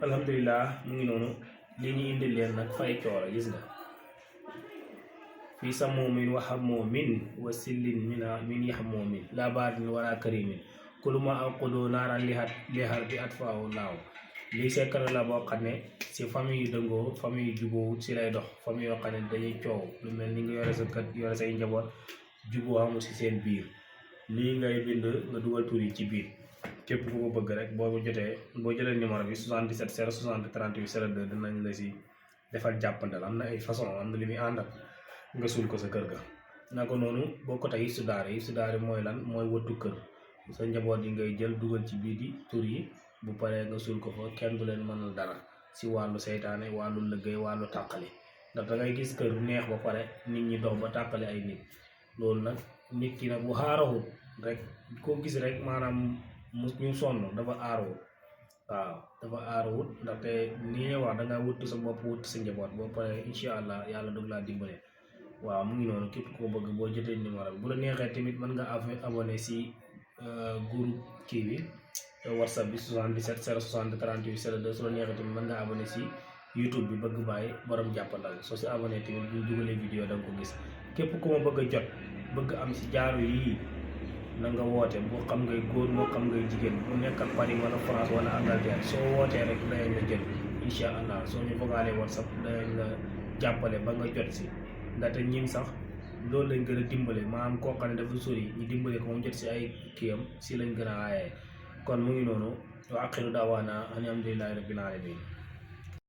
alhamdulilah mu ngi noonu li ñu indi leen nag fay coora gis nga fii sa moomin waxa moomin wa sillin min yax moomin laa baadin wala karimin kuluma aw xudoo naaraan lixar bi at faaw laaw lii sekkare la boo xam ne si famille yu dëngoo famille yu jubóowut si lay dox famille yoo xam ne dañuy coow lu mel ni nga yore sa kër yore say njaboot jubóo amul si seen biir lii ngay bind nga dugal tur yi ci biir képp ku ko bëgg rek boo jotee boo jëlee numéro bi 77 060 38 02 dinañ la si defal jàppandal am na ay façon am na li muy àndal nga suul ko sa kër ga naka noonu boo ko tey Hifz Daara mooy lan mooy wëttu kër sa njaboot yi ngay jël dugal ci biir di tur yi bu paree nga suul ko fa kenn du leen mënal dara si wàllu seytaane wàllu liggéey wàllu tàqali ndax da ngay gis kër neex ba pare nit ñi dox ba tàqale ay nit loolu nag nit ki nag bu xaarawut rek koo gis rek maanaam mu ñu sonn dafa aarawut waaw dafa aarawut ndaxte ni ñuy wax da nga wuttu sa bopp wuttu sa njaboot boo paree incha allah yàlla dog laa dimbale waaw mu ngi noonu képp koo bëgg boo jotee numéro bi bu la neexee tamit mën nga abonné si groupe kii bi whatsapp bi 77 060 38 02 su la neexee tamit mën nga abonné si YouTube bi bëgg bàyyi borom jàppandal soo si abonné tamit buñ dugalee vidéo da nga ko gis képp ku ma bëgg a jot bëgg am si jaaro yii na nga woote boo xam ngay góor moo xam ngay jigéen mu nekk ak Paris wala France wala Angleterre soo wootee rek dañ la jël incha allah soo ñu vocalee whatsapp dañ la jàppale ba nga jot si ndaxte ñin sax loolu lañ gën a dimbale maanaam koo xam ne dafa sori ñu dimbale ko moom jot si ay kiyam si lañ gën a aayee kon mu ngi noonu wa axiru daawaana alhamdulillahi rabbil alamin